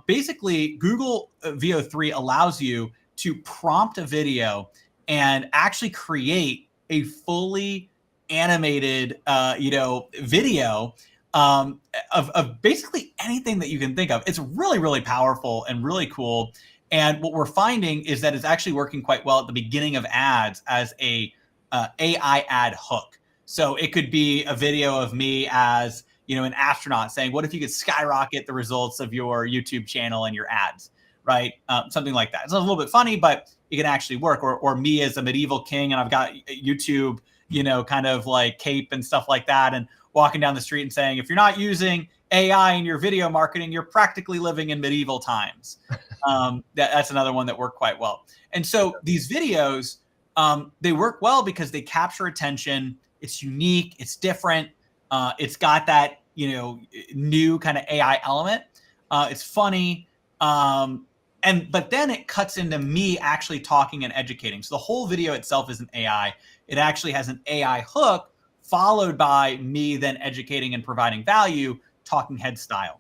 basically, Google VO3 allows you to prompt a video and actually create a fully animated, video of basically anything that you can think of. It's really, really powerful and really cool. And what we're finding is that it's actually working quite well at the beginning of ads as a AI ad hook. So it could be a video of me as, an astronaut saying, what if you could skyrocket the results of your YouTube channel and your ads, right? Something like that. It's a little bit funny, but it can actually work. Or me as a medieval king and I've got YouTube, kind of like cape and stuff like that, and walking down the street and saying, if you're not using AI in your video marketing, you're practically living in medieval times. That's another one that worked quite well. And so these videos, they work well because they capture attention. It's unique. It's different. It's got that, new kind of AI element. It's funny. But then it cuts into me actually talking and educating. So the whole video itself isn't AI. It actually has an AI hook followed by me then educating and providing value, talking head style.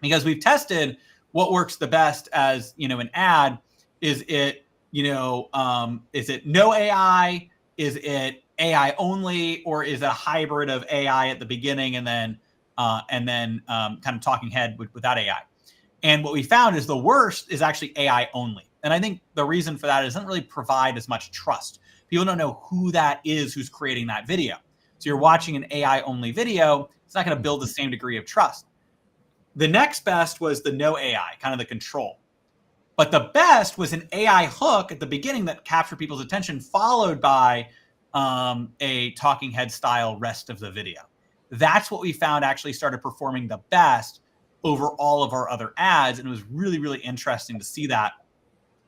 Because we've tested what works the best as, an ad. Is it no AI? Is it AI only, or is it a hybrid of AI at the beginning and then kind of talking head without AI? And what we found is the worst is actually AI only. And I think the reason for that is it doesn't really provide as much trust. People don't know who that is who's creating that video. So you're watching an AI only video, it's not going to build the same degree of trust. The next best was the no AI, kind of the control. But the best was an AI hook at the beginning that captured people's attention, followed by a talking head style rest of the video. That's what we found actually started performing the best over all of our other ads. And it was really, really interesting to see that.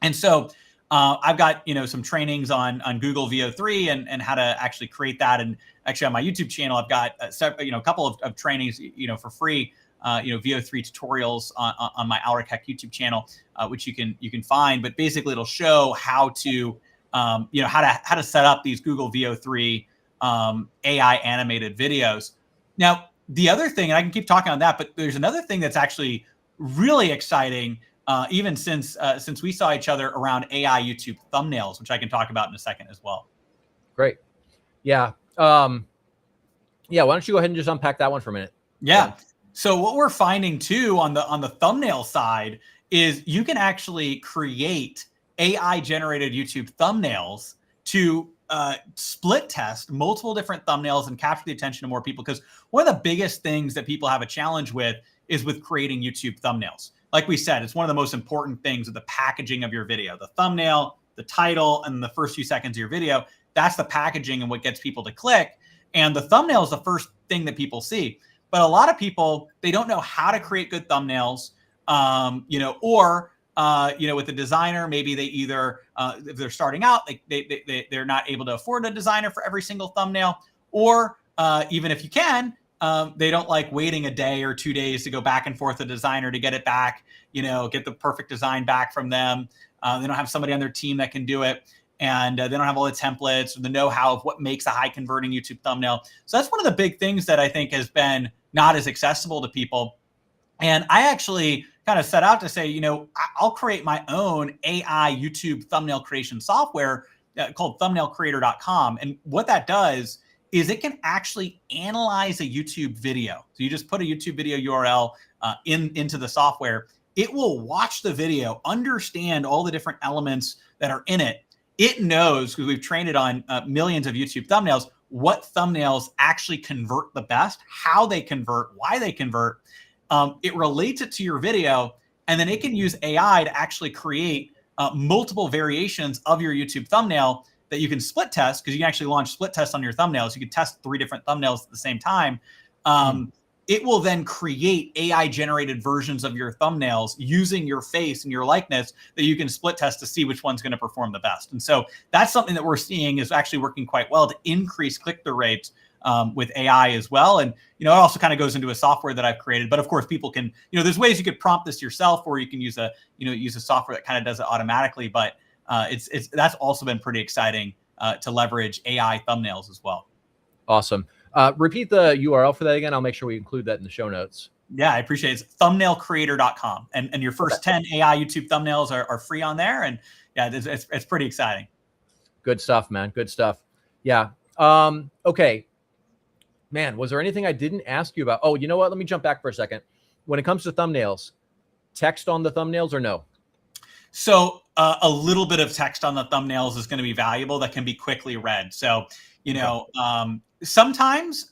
And so I've got, some trainings on Google VO3 and how to actually create that. And actually on my YouTube channel, I've got a couple of trainings, for free, VO3 tutorials on my Aleric Heck YouTube channel, which you can find. But basically, it'll show how to, how to set up these Google VO3 AI animated videos. Now, the other thing, and I can keep talking on that, but there's another thing that's actually really exciting, even since we saw each other around AI YouTube thumbnails, which I can talk about in a second as well. Great. Yeah. Why don't you go ahead and just unpack that one for a minute? Yeah. So what we're finding too on the thumbnail side is you can actually create AI generated YouTube thumbnails to split test multiple different thumbnails and capture the attention of more people. Because one of the biggest things that people have a challenge with is with creating YouTube thumbnails. Like we said, it's one of the most important things with the packaging of your video, the thumbnail, the title, and the first few seconds of your video. That's the packaging and what gets people to click. And the thumbnail is the first thing that people see. But a lot of people, they don't know how to create good thumbnails, with a designer, maybe they either, if they're starting out, they're not able to afford a designer for every single thumbnail, or even if you can, they don't like waiting a day or 2 days to go back and forth with a designer to get it back, get the perfect design back from them. They don't have somebody on their team that can do it. And they don't have all the templates or the know-how of what makes a high converting YouTube thumbnail. So that's one of the big things that I think has been not as accessible to people. And I actually kind of set out to say, I'll create my own AI YouTube thumbnail creation software called thumbnailcreator.com. And what that does is it can actually analyze a YouTube video. So you just put a YouTube video URL into the software. It will watch the video, understand all the different elements that are in it. It knows, because we've trained it on millions of YouTube thumbnails, what thumbnails actually convert the best, how they convert, why they convert. It relates it to your video, and then it can use AI to actually create multiple variations of your YouTube thumbnail that you can split test, because you can actually launch split tests on your thumbnails. You can test 3 different thumbnails at the same time. It will then create AI generated versions of your thumbnails using your face and your likeness that you can split test to see which one's going to perform the best. And so that's something that we're seeing is actually working quite well to increase click-through rates with AI as well. And, it also kind of goes into a software that I've created. But of course, people can, there's ways you could prompt this yourself, or you can use a software that kind of does it automatically. But that's also been pretty exciting to leverage AI thumbnails as well. Awesome. Repeat the URL for that again. I'll make sure we include that in the show notes. Yeah, I appreciate it. It's thumbnailcreator.com. And your first 10 AI YouTube thumbnails are free on there. And yeah, it's pretty exciting. Good stuff, man. Good stuff. Yeah. Okay. Man, was there anything I didn't ask you about? Oh, you know what? Let me jump back for a second. When it comes to thumbnails, text on the thumbnails or no? So a little bit of text on the thumbnails is going to be valuable. That can be quickly read. So, sometimes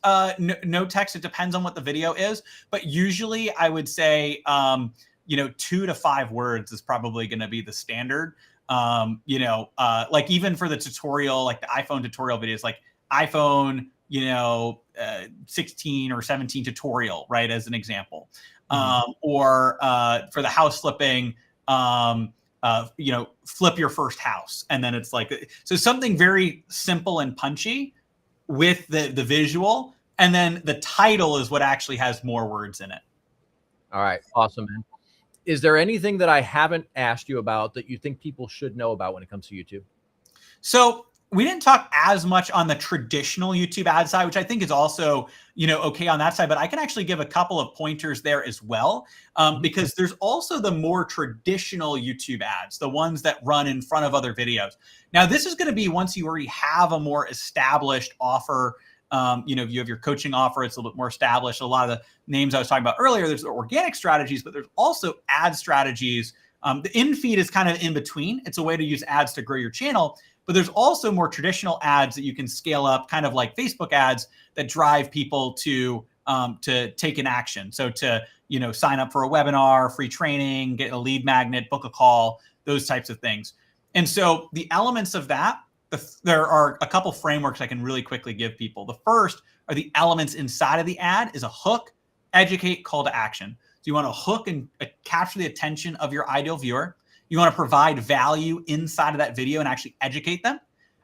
no text. It depends on what the video is. But usually I would say, 2 to 5 words is probably going to be the standard. Like even for the tutorial, like the iPhone tutorial videos, like iPhone, 16 or 17 tutorial, right? As an example, or for the house flipping, flip your first house. And then it's like, so something very simple and punchy with the visual. And then the title is what actually has more words in it. All right. Awesome, man. Is there anything that I haven't asked you about that you think people should know about when it comes to YouTube? So we didn't talk as much on the traditional YouTube ad side, which I think is also, okay on that side, but I can actually give a couple of pointers there as well, because there's also the more traditional YouTube ads, the ones that run in front of other videos. Now, this is going to be once you already have a more established offer. You have your coaching offer, it's a little bit more established. A lot of the names I was talking about earlier, there's the organic strategies, but there's also ad strategies. The in-feed is kind of in between. It's a way to use ads to grow your channel. But there's also more traditional ads that you can scale up, kind of like Facebook ads that drive people to take an action. So to, sign up for a webinar, free training, get a lead magnet, book a call, those types of things. And so the elements of that, there are a couple frameworks I can really quickly give people. The first are the elements inside of the ad is a hook, educate, call to action. So you want to hook and capture the attention of your ideal viewer. You want to provide value inside of that video and actually educate them,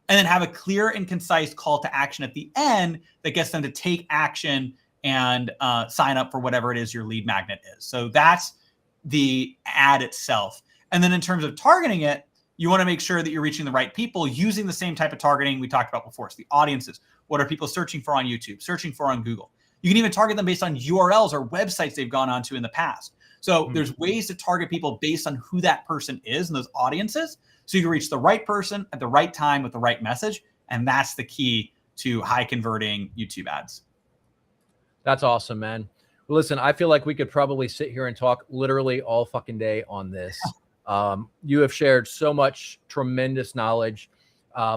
and then have a clear and concise call to action at the end that gets them to take action and sign up for whatever it is your lead magnet is. So that's the ad itself. And then in terms of targeting it, you want to make sure that you're reaching the right people using the same type of targeting we talked about before. So the audiences, what are people searching for on YouTube, searching for on Google? You can even target them based on URLs or websites they've gone onto in the past. So there's ways to target people based on who that person is and those audiences. So you can reach the right person at the right time with the right message. And that's the key to high converting YouTube ads. That's awesome, man. Listen, I feel like we could probably sit here and talk literally all fucking day on this. You have shared so much tremendous knowledge.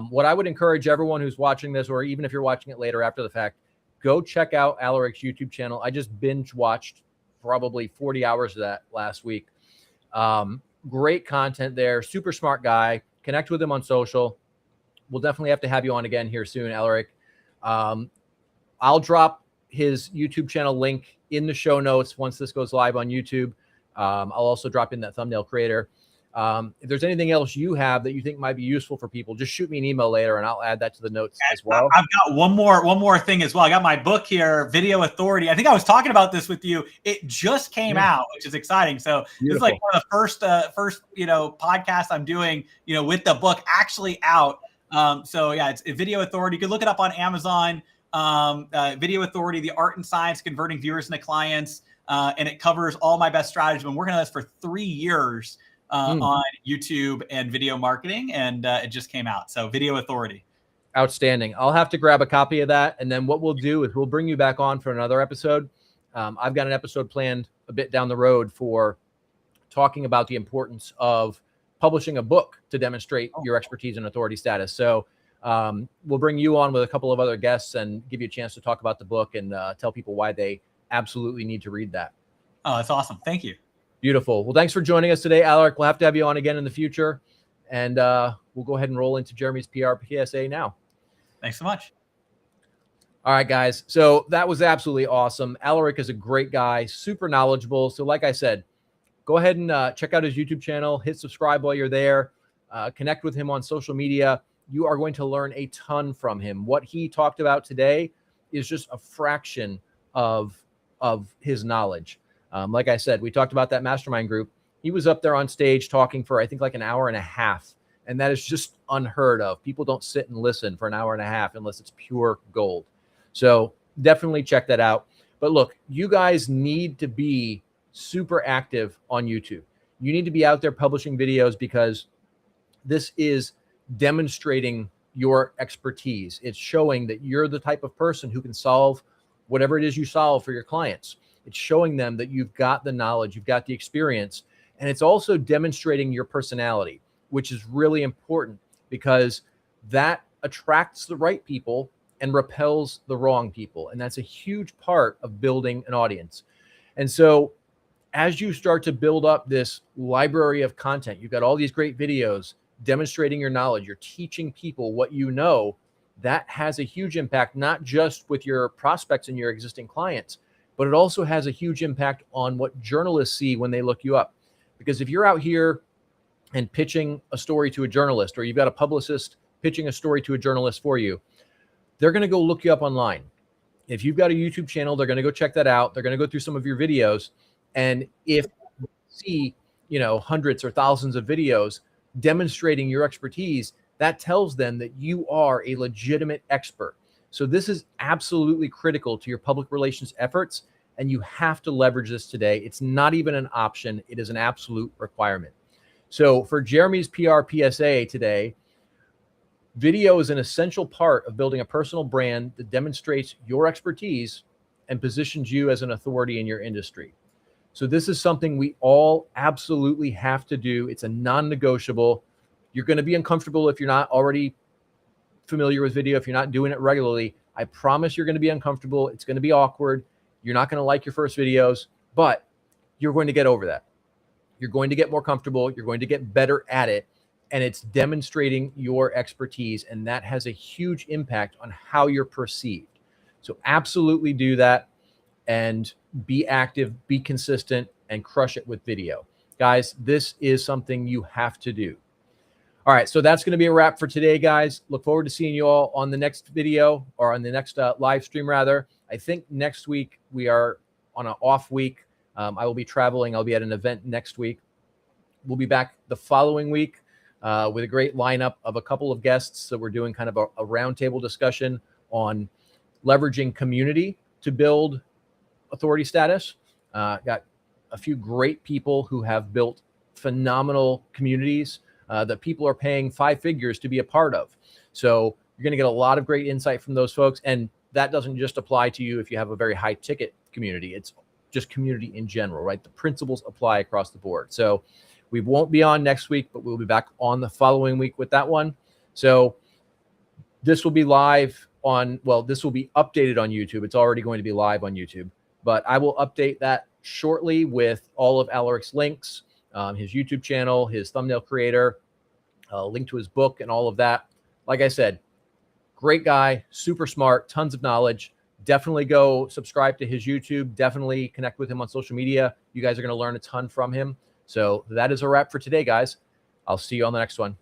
What I would encourage everyone who's watching this, or even if you're watching it later after the fact, go check out Aleric's YouTube channel. I just binge watched probably 40 hours of that last week. Great content there. Super smart guy. Connect with him on social. We'll definitely have to have you on again here soon, Aleric. I'll drop his YouTube channel link in the show notes once this goes live on YouTube. I'll also drop in that thumbnail creator. If there's anything else you have that you think might be useful for people, just shoot me an email later and I'll add that to the notes as well. I've got one more thing as well. I got my book here, Video Authority. I think I was talking about this with you. It just came out, which is exciting. So Beautiful. This is like one of the first podcasts I'm doing, with the book actually out. So yeah, it's Video Authority. You can look it up on Amazon. Video Authority, the art and science of converting viewers into clients. And it covers all my best strategies. I've been working on this for 3 years. On YouTube and video marketing, and it just came out. So Video Authority. Outstanding. I'll have to grab a copy of that. And then what we'll do is we'll bring you back on for another episode. I've got an episode planned a bit down the road for talking about the importance of publishing a book to demonstrate your expertise and authority status. So we'll bring you on with a couple of other guests and give you a chance to talk about the book and tell people why they absolutely need to read that. Oh, that's awesome. Thank you. Beautiful. Well, thanks for joining us today, Aleric. We'll have to have you on again in the future. And we'll go ahead and roll into Jeremy's PR PSA now. Thanks so much. All right, guys. So that was absolutely awesome. Aleric is a great guy, super knowledgeable. So like I said, go ahead and check out his YouTube channel. Hit subscribe while you're there. Connect with him on social media. You are going to learn a ton from him. What he talked about today is just a fraction of his knowledge. Like I said, we talked about that mastermind group. He was up there on stage talking for, I think, like an hour and a half. And that is just unheard of. People don't sit and listen for an hour and a half unless it's pure gold. So definitely check that out. But look, you guys need to be super active on YouTube. You need to be out there publishing videos because this is demonstrating your expertise. It's showing that you're the type of person who can solve whatever it is you solve for your clients. It's showing them that you've got the knowledge, you've got the experience, and it's also demonstrating your personality, which is really important because that attracts the right people and repels the wrong people. And that's a huge part of building an audience. And so as you start to build up this library of content, you've got all these great videos demonstrating your knowledge, you're teaching people what you know, that has a huge impact, not just with your prospects and your existing clients, but it also has a huge impact on what journalists see when they look you up. Because if you're out here and pitching a story to a journalist, or you've got a publicist pitching a story to a journalist for you, they're going to go look you up online. If you've got a YouTube channel, they're going to go check that out. They're going to go through some of your videos. And if you see, hundreds or thousands of videos demonstrating your expertise, that tells them that you are a legitimate expert. So this is absolutely critical to your public relations efforts, and you have to leverage this today. It's not even an option. It is an absolute requirement. So for Jeremy's PR PSA today, video is an essential part of building a personal brand that demonstrates your expertise and positions you as an authority in your industry. So this is something we all absolutely have to do. It's a non-negotiable. You're going to be uncomfortable if you're not already familiar with video, if you're not doing it regularly. I promise you're going to be uncomfortable. It's going to be awkward. You're not going to like your first videos, but you're going to get over that. You're going to get more comfortable. You're going to get better at it. And it's demonstrating your expertise. And that has a huge impact on how you're perceived. So absolutely do that and be active, be consistent, and crush it with video. Guys, this is something you have to do. All right, so that's going to be a wrap for today, guys. Look forward to seeing you all on the next video, or on the next live stream, rather. I think next week we are on an off week. I will be traveling. I'll be at an event next week. We'll be back the following week with a great lineup of a couple of guests. So we're doing kind of a roundtable discussion on leveraging community to build authority status. Got a few great people who have built phenomenal communities that people are paying 5 figures to be a part of. So you're going to get a lot of great insight from those folks. And that doesn't just apply to you if you have a very high ticket community. It's just community in general, right? The principles apply across the board. So we won't be on next week, but we'll be back on the following week with that one. So this will be live on, well, this will be updated on YouTube. It's already going to be live on YouTube, but I will update that shortly with all of Aleric's links, his YouTube channel, his thumbnail creator, link to his book and all of that. Like I said, great guy, super smart, tons of knowledge. Definitely go subscribe to his YouTube. Definitely connect with him on social media. You guys are going to learn a ton from him. So that is a wrap for today, guys. I'll see you on the next one.